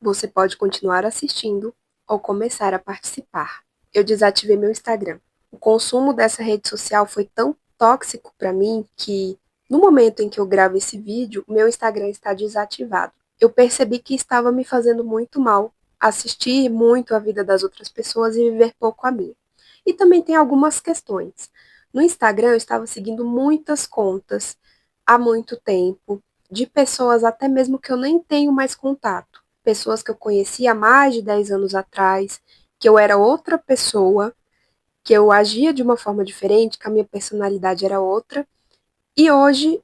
Você pode continuar assistindo ou começar a participar. Eu desativei meu Instagram. O consumo dessa rede social foi tão tóxico para mim que, no momento em que eu gravo esse vídeo, meu Instagram está desativado. Eu percebi que estava me fazendo muito mal assistir muito a vida das outras pessoas e viver pouco a minha. E também tem algumas questões. No Instagram, eu estava seguindo muitas contas há muito tempo, de pessoas até mesmo que eu nem tenho mais contato. Pessoas que eu conheci há mais de 10 anos atrás, que eu era outra pessoa, que eu agia de uma forma diferente, que a minha personalidade era outra, e hoje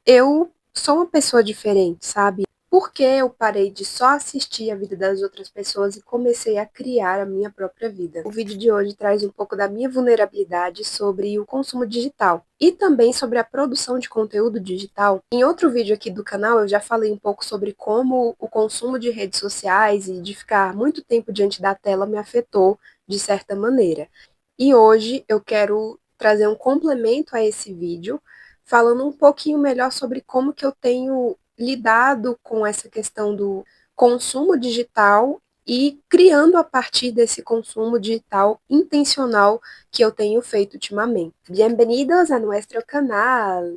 eu sou uma pessoa diferente, sabe? Porque eu parei de só assistir a vida das outras pessoas e comecei a criar a minha própria vida. O vídeo de hoje traz um pouco da minha vulnerabilidade sobre o consumo digital e também sobre a produção de conteúdo digital. Em outro vídeo aqui do canal eu já falei um pouco sobre como o consumo de redes sociais e de ficar muito tempo diante da tela me afetou de certa maneira. E hoje eu quero trazer um complemento a esse vídeo, falando um pouquinho melhor sobre como que eu tenho lidado com essa questão do consumo digital e criando a partir desse consumo digital intencional que eu tenho feito ultimamente. Bem-vindos a nosso canal!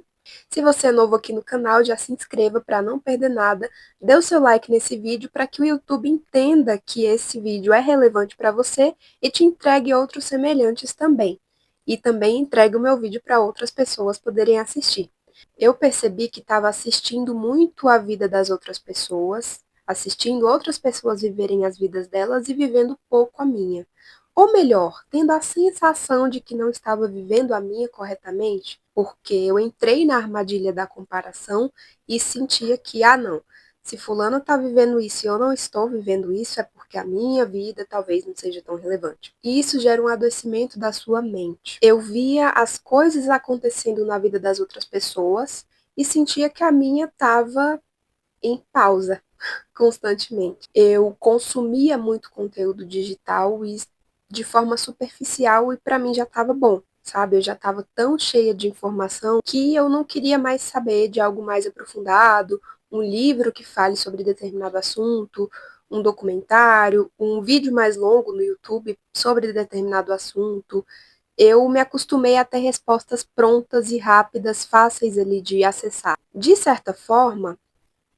Se você é novo aqui no canal, já se inscreva para não perder nada, dê o seu like nesse vídeo para que o YouTube entenda que esse vídeo é relevante para você e te entregue outros semelhantes também. E também entregue o meu vídeo para outras pessoas poderem assistir. Eu percebi que estava assistindo muito a vida das outras pessoas, assistindo outras pessoas viverem as vidas delas e vivendo pouco a minha. Ou melhor, tendo a sensação de que não estava vivendo a minha corretamente, porque eu entrei na armadilha da comparação e sentia que, ah, não, se fulano está vivendo isso e eu não estou vivendo isso, é porque a minha vida talvez não seja tão relevante. E isso gera um adoecimento da sua mente. Eu via as coisas acontecendo na vida das outras pessoas e sentia que a minha estava em pausa constantemente. Eu consumia muito conteúdo digital e de forma superficial e para mim já estava bom, sabe? Eu já estava tão cheia de informação que eu não queria mais saber de algo mais aprofundado, um livro que fale sobre determinado assunto, um documentário, um vídeo mais longo no YouTube sobre determinado assunto. Eu me acostumei a ter respostas prontas e rápidas, fáceis ali de acessar. De certa forma,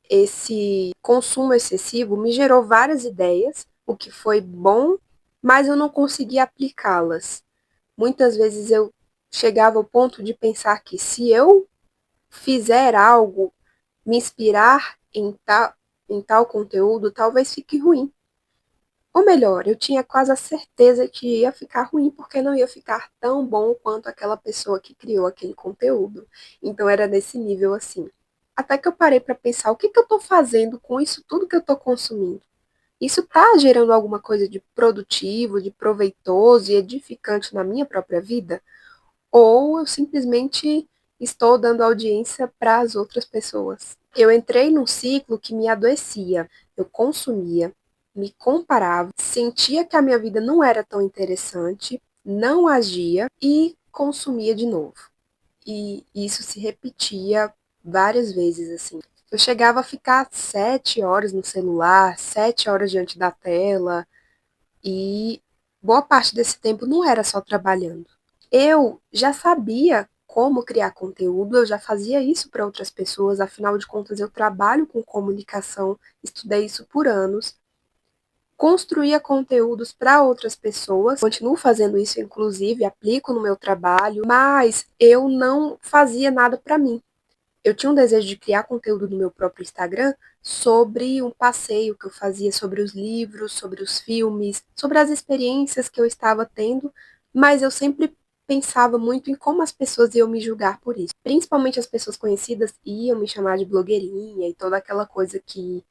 esse consumo excessivo me gerou várias ideias, o que foi bom, mas eu não conseguia aplicá-las. Muitas vezes eu chegava ao ponto de pensar que se eu fizer algo, me inspirar em tal conteúdo, talvez fique ruim. Ou melhor, eu tinha quase a certeza que ia ficar ruim porque não ia ficar tão bom quanto aquela pessoa que criou aquele conteúdo. Então era nesse nível assim. Até que eu parei para pensar o que, que eu estou fazendo com isso tudo que eu estou consumindo. Isso está gerando alguma coisa de produtivo, de proveitoso e edificante na minha própria vida? Ou eu simplesmente estou dando audiência para as outras pessoas? Eu entrei num ciclo que me adoecia. Eu consumia, me comparava, sentia que a minha vida não era tão interessante, não agia e consumia de novo. E isso se repetia várias vezes assim. Eu chegava a ficar 7 horas no celular, 7 horas diante da tela, e boa parte desse tempo não era só trabalhando. Eu já sabia como criar conteúdo, eu já fazia isso para outras pessoas, afinal de contas eu trabalho com comunicação, estudei isso por anos, construía conteúdos para outras pessoas, continuo fazendo isso, inclusive, aplico no meu trabalho, mas eu não fazia nada para mim. Eu tinha um desejo de criar conteúdo no meu próprio Instagram sobre um passeio que eu fazia sobre os livros, sobre os filmes, sobre as experiências que eu estava tendo, mas eu sempre pensava muito em como as pessoas iam me julgar por isso. Principalmente as pessoas conhecidas iam me chamar de blogueirinha e toda aquela coisa que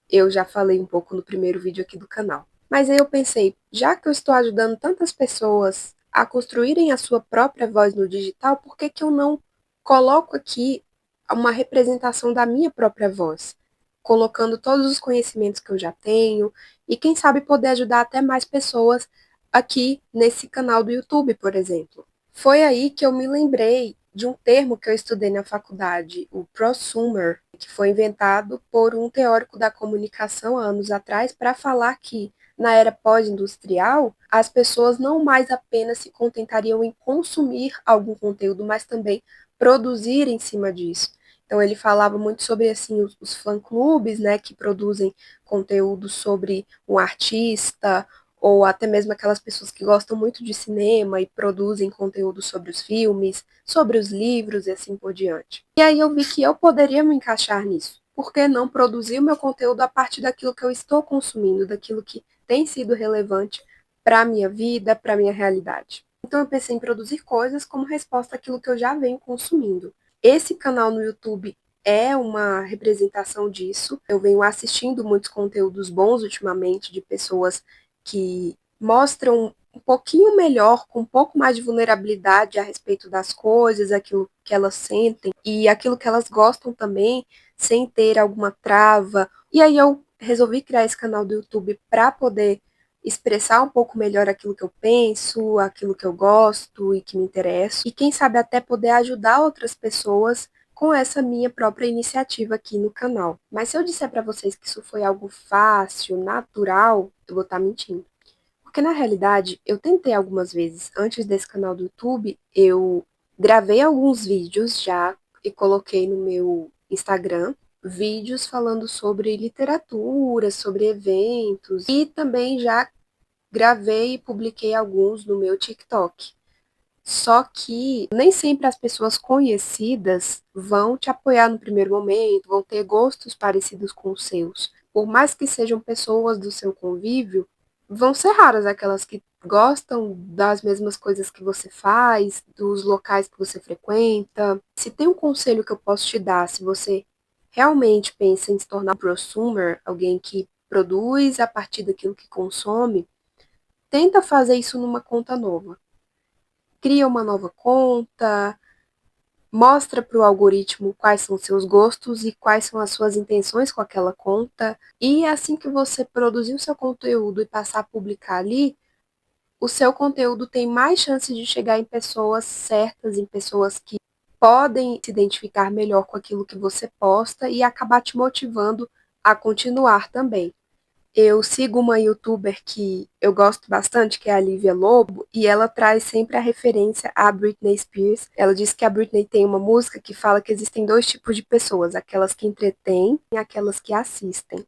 eu já falei um pouco no primeiro vídeo aqui do canal. Mas aí eu pensei, já que eu estou ajudando tantas pessoas a construírem a sua própria voz no digital, por que que eu não coloco aqui uma representação da minha própria voz? Colocando todos os conhecimentos que eu já tenho e quem sabe poder ajudar até mais pessoas aqui nesse canal do YouTube, por exemplo. Foi aí que eu me lembrei de um termo que eu estudei na faculdade, o prosumer, que foi inventado por um teórico da comunicação há anos atrás para falar que, na era pós-industrial, as pessoas não mais apenas se contentariam em consumir algum conteúdo, mas também produzir em cima disso. Então ele falava muito sobre assim os fã-clubes, né, que produzem conteúdo sobre um artista ou até mesmo aquelas pessoas que gostam muito de cinema e produzem conteúdo sobre os filmes, sobre os livros e assim por diante. E aí eu vi que eu poderia me encaixar nisso. Por que não produzir o meu conteúdo a partir daquilo que eu estou consumindo, daquilo que tem sido relevante para a minha vida, para a minha realidade? Então eu pensei em produzir coisas como resposta àquilo que eu já venho consumindo. Esse canal no YouTube é uma representação disso. Eu venho assistindo muitos conteúdos bons ultimamente de pessoas que mostram um pouquinho melhor, com um pouco mais de vulnerabilidade a respeito das coisas, aquilo que elas sentem e aquilo que elas gostam também, sem ter alguma trava. E aí eu resolvi criar esse canal do YouTube para poder expressar um pouco melhor aquilo que eu penso, aquilo que eu gosto e que me interessa, e quem sabe até poder ajudar outras pessoas com essa minha própria iniciativa aqui no canal. Mas se eu disser para vocês que isso foi algo fácil, natural, eu vou estar mentindo. Porque na realidade, eu tentei algumas vezes, antes desse canal do YouTube, eu gravei alguns vídeos já e coloquei no meu Instagram, vídeos falando sobre literatura, sobre eventos, e também já gravei e publiquei alguns no meu TikTok. Só que nem sempre as pessoas conhecidas vão te apoiar no primeiro momento, vão ter gostos parecidos com os seus. Por mais que sejam pessoas do seu convívio, vão ser raras aquelas que gostam das mesmas coisas que você faz, dos locais que você frequenta. Se tem um conselho que eu posso te dar, se você realmente pensa em se tornar um prosumer, alguém que produz a partir daquilo que consome, tenta fazer isso numa conta nova. Cria uma nova conta, mostra para o algoritmo quais são os seus gostos e quais são as suas intenções com aquela conta. E assim que você produzir o seu conteúdo e passar a publicar ali, o seu conteúdo tem mais chance de chegar em pessoas certas, em pessoas que podem se identificar melhor com aquilo que você posta e acabar te motivando a continuar também. Eu sigo uma youtuber que eu gosto bastante, que é a Lívia Lobo, e ela traz sempre a referência à Britney Spears. Ela diz que a Britney tem uma música que fala que existem dois tipos de pessoas, aquelas que entretêm e aquelas que assistem.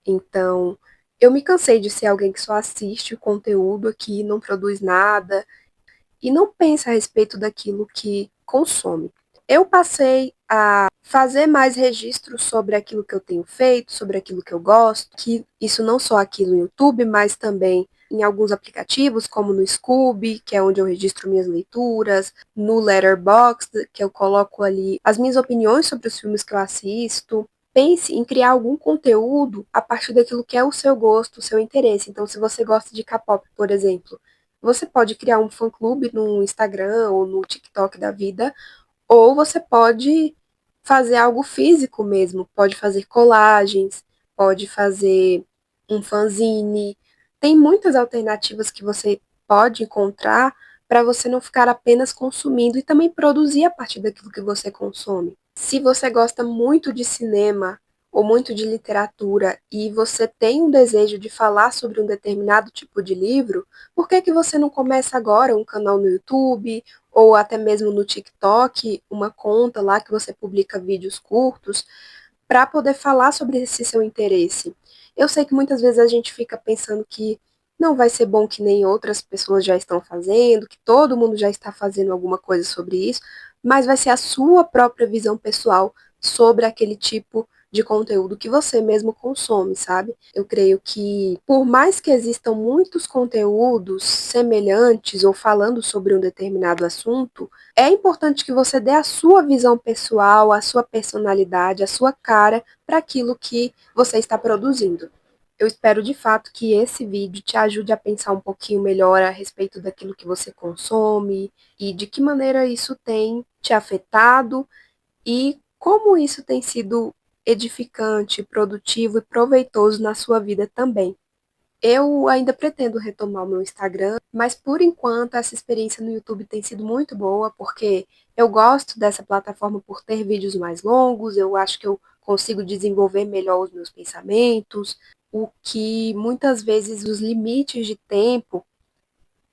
Então, eu me cansei de ser alguém que só assiste o conteúdo aqui, não produz nada e não pensa a respeito daquilo que consome. Eu passei a fazer mais registros sobre aquilo que eu tenho feito, sobre aquilo que eu gosto, que isso não só aqui no YouTube, mas também em alguns aplicativos, como no Scoob, que é onde eu registro minhas leituras, no Letterboxd, que eu coloco ali as minhas opiniões sobre os filmes que eu assisto. Pense em criar algum conteúdo a partir daquilo que é o seu gosto, o seu interesse. Então, se você gosta de K-pop, por exemplo, você pode criar um fã-clube no Instagram ou no TikTok da vida, ou você pode fazer algo físico mesmo, pode fazer colagens, pode fazer um fanzine. Tem muitas alternativas que você pode encontrar para você não ficar apenas consumindo e também produzir a partir daquilo que você consome. Se você gosta muito de cinema ou muito de literatura e você tem um desejo de falar sobre um determinado tipo de livro, por que que você não começa agora um canal no YouTube ou até mesmo no TikTok, uma conta lá que você publica vídeos curtos, para poder falar sobre esse seu interesse? Eu sei que muitas vezes a gente fica pensando que não vai ser bom que nem outras pessoas já estão fazendo, que todo mundo já está fazendo alguma coisa sobre isso, mas vai ser a sua própria visão pessoal sobre aquele tipo de conteúdo que você mesmo consome, sabe? Eu creio que, por mais que existam muitos conteúdos semelhantes ou falando sobre um determinado assunto, é importante que você dê a sua visão pessoal, a sua personalidade, a sua cara para aquilo que você está produzindo. Eu espero de fato que esse vídeo te ajude a pensar um pouquinho melhor a respeito daquilo que você consome e de que maneira isso tem te afetado e como isso tem sido edificante, produtivo e proveitoso na sua vida também. Eu ainda pretendo retomar o meu Instagram, mas por enquanto essa experiência no YouTube tem sido muito boa, porque eu gosto dessa plataforma por ter vídeos mais longos, eu acho que eu consigo desenvolver melhor os meus pensamentos, o que muitas vezes os limites de tempo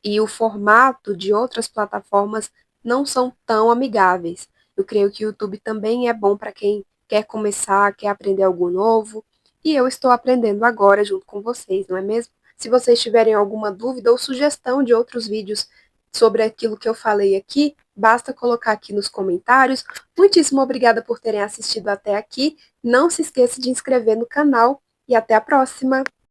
e o formato de outras plataformas não são tão amigáveis. Eu creio que o YouTube também é bom para quem quer começar, quer aprender algo novo, e eu estou aprendendo agora junto com vocês, não é mesmo? Se vocês tiverem alguma dúvida ou sugestão de outros vídeos sobre aquilo que eu falei aqui, basta colocar aqui nos comentários. Muitíssimo obrigada por terem assistido até aqui. Não se esqueça de inscrever no canal e até a próxima!